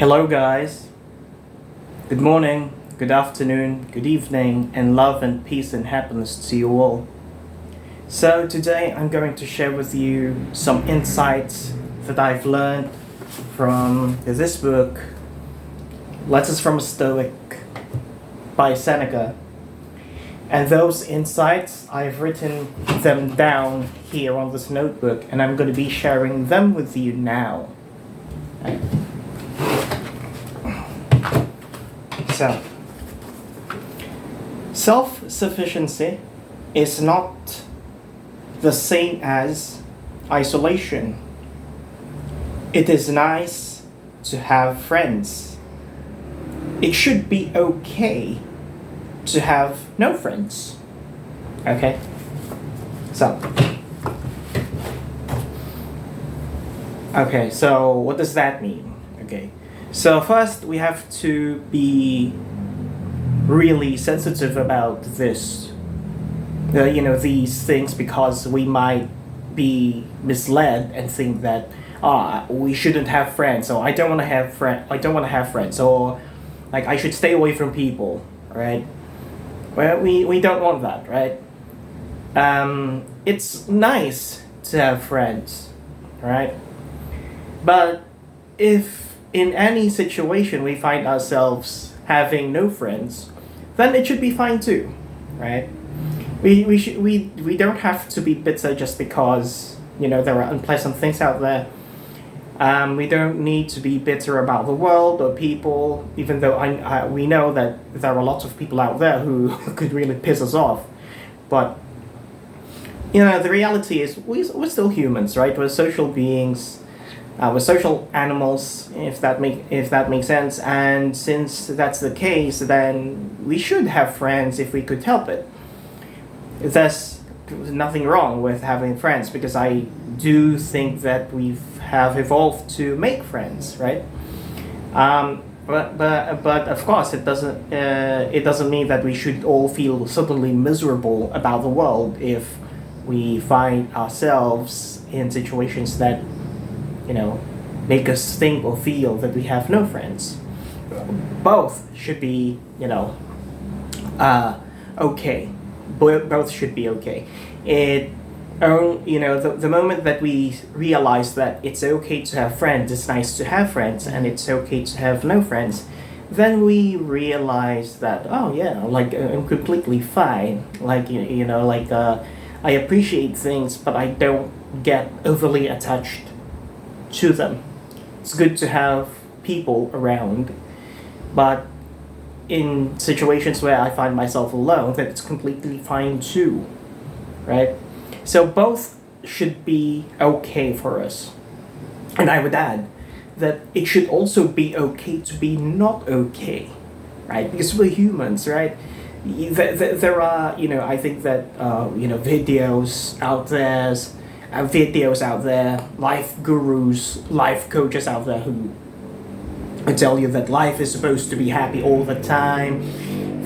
Hello, guys. Good morning, good afternoon, good evening, and love and peace and happiness to you all. So, today I'm going to share with you some insights that I've learned from this book, Letters from a Stoic by Seneca. And those insights, I've written them down here on this notebook, and I'm going to be sharing them with you now. So, self-sufficiency is not the same as isolation. It is nice to have friends. It should be okay to have no friends. Okay? So what does that mean? Okay. So first we have to be really sensitive about this, these things, because we might be misled and think that we shouldn't have friends, so I don't want to have friends, or like I should stay away from people, right? Well, we don't want that, right? It's nice to have friends, right? But if in any situation we find ourselves having no friends, then it should be fine too, right? We don't have to be bitter just because there are unpleasant things out there. We don't need to be bitter about the world or people, even though we know that there are lots of people out there who could really piss us off. But the reality is we're still humans, right? We're social beings. We're social animals, if that makes sense. And since that's the case, then we should have friends if we could help it. There's nothing wrong with having friends, because I do think that we have evolved to make friends, right? But of course, it doesn't mean that we should all feel suddenly miserable about the world if we find ourselves in situations that make us think or feel that we have no friends. Both should be, okay. Both should be okay. The moment that we realize that it's okay to have friends, it's nice to have friends, and it's okay to have no friends, then we realize that, I'm completely fine. I appreciate things, but I don't get overly attached to them. It's good to have people around, but in situations where I find myself alone, then it's completely fine too, right? So both should be okay for us. And I would add that it should also be okay to be not okay, right? Because we're humans, right? There are, I think that, videos out there, life gurus, life coaches out there who tell you that life is supposed to be happy all the time,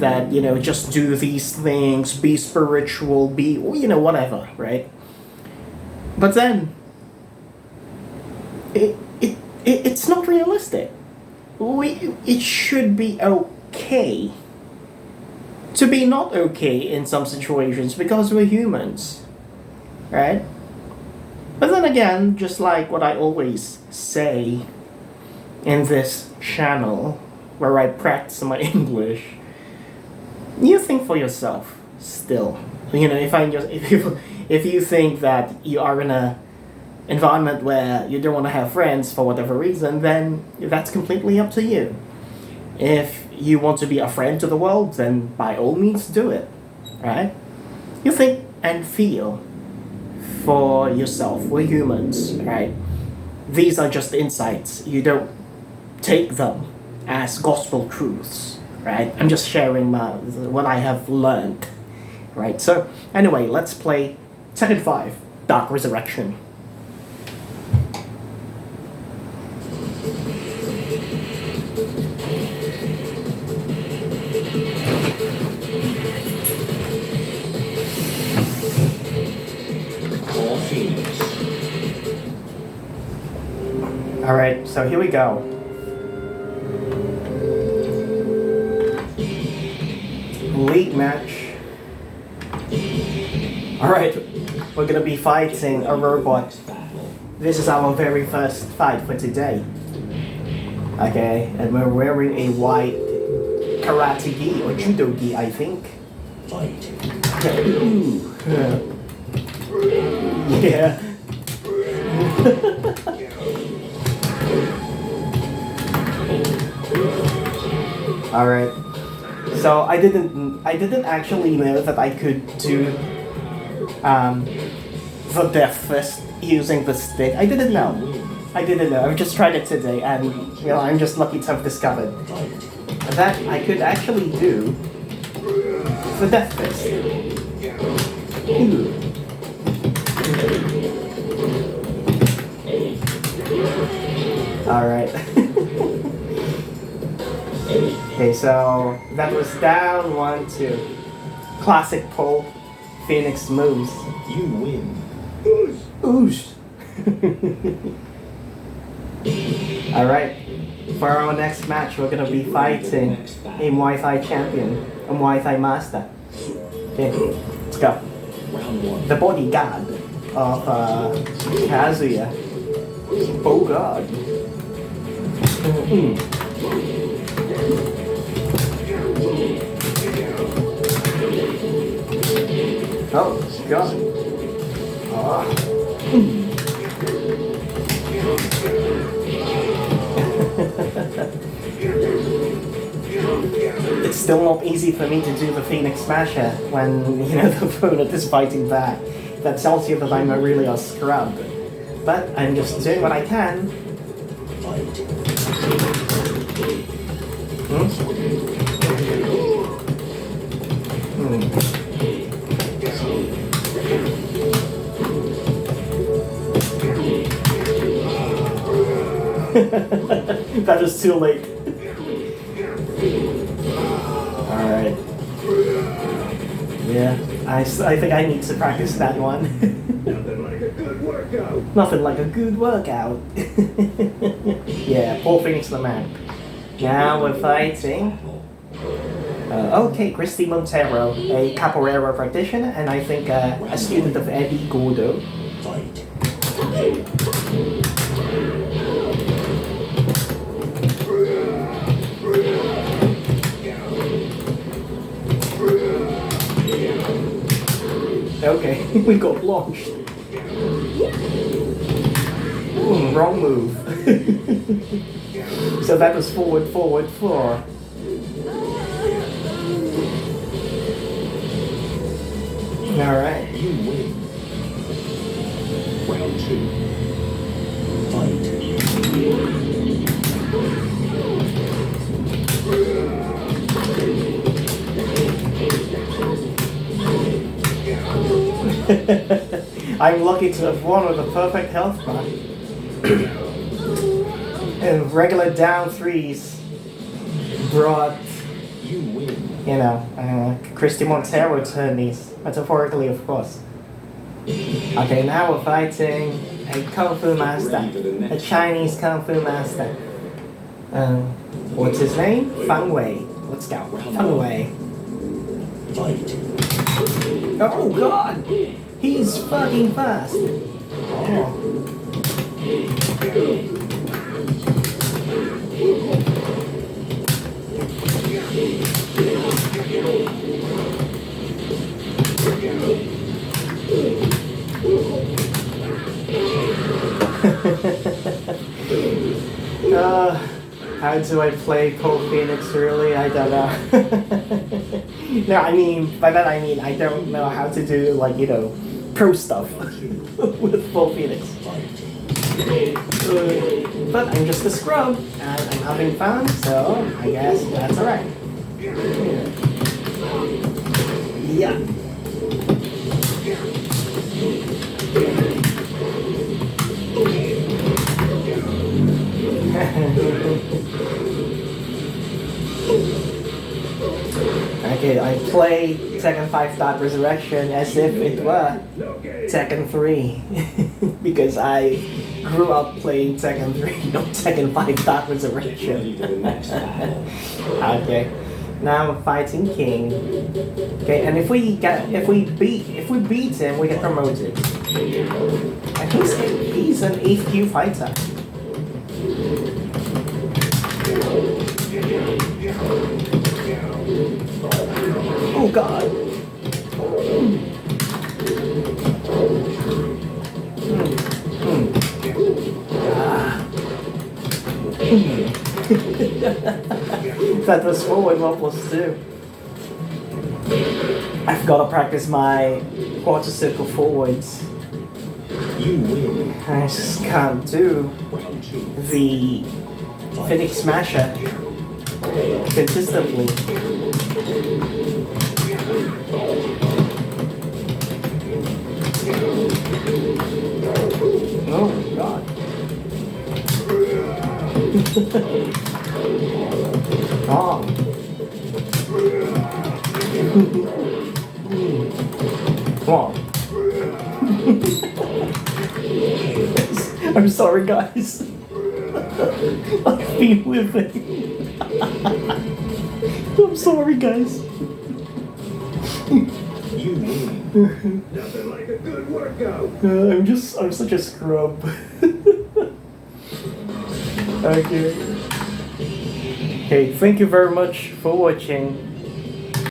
that just do these things, be spiritual, be whatever, right? But then it's not realistic. It should be okay to be not okay in some situations, because we're humans, right? But then again, just like what I always say in this channel where I practice my English, you think for yourself still. If you think that you are in a environment where you don't want to have friends for whatever reason, then that's completely up to you. If you want to be a friend to the world, then by all means do it, right? You think and feel for yourself. We're humans, right? These are just insights. You don't take them as gospel truths, right? I'm just sharing what I have learned, right? So anyway, let's play Tekken 5, Dark Resurrection. Alright, so here we go. League match. Alright, we're gonna be fighting a robot. This is our very first fight for today. Okay, and we're wearing a white karate gi or judo gi, I think. Fight. Yeah. Alright. So I didn't actually know that I could do the death fist using the stick. I didn't know. I've just tried it today, and I'm just lucky to have discovered that I could actually do the death fist. Alright. Okay, so that was down 1-2. Classic pole. Phoenix moves. You win. Oosh. Alright. For our next match, we're gonna be fighting a Muay Thai champion, a Muay Thai master. Okay, let's go. The bodyguard of Kazuya. Oh god. Oh god. It's still not easy for me to do the Phoenix Smasher when, the opponent is fighting back. That tells you that I'm really a scrub. But I'm just doing what I can. That is too late. Alright. Yeah, I think I need to practice that one. Nothing like a good workout. Nothing like a good workout. Yeah, Paul Phoenix the man. Now we're fighting. Okay, Christy Montero, a capoeira practitioner, and I think a student of Eddie Gordo. Okay, we got launched. Wrong move. So that was forward, 4. Alright. You win. Round 2. Fight. I'm lucky to have won with a perfect health bar. And regular down 3s brought, You win. Christy Montero attorneys, metaphorically of course. Okay, now we're fighting a Kung Fu master, a Chinese Kung Fu master. What's his name? Fang Wei. Let's go. Fang Wei. Fight. Oh god! He's fucking fast! Oh. How do I play Paul Phoenix really? I don't know. No, by that I mean I don't know how to do pro stuff with Paul Phoenix. But I'm just a scrub and I'm having fun, so I guess that's alright. Yeah. Okay, I play Tekken 5 Dark Resurrection as if it were Tekken 3. Because I grew up playing Tekken 3, not Tekken 5 Dark Resurrection. Okay. Now I'm fighting King. Okay, and if we beat him, we get promoted. And he's an 8th Q fighter. Oh god. That was forward 1+2. I've got to practice my quarter circle forwards. You win. I just can't do Round 2. the Phoenix Smasher consistently. Oh god. Oh. Come on. I'm sorry, guys. I've been living. I'm sorry, guys. You win. Nothing like a good workout. I'm such a scrub. Okay. Okay, thank you very much for watching.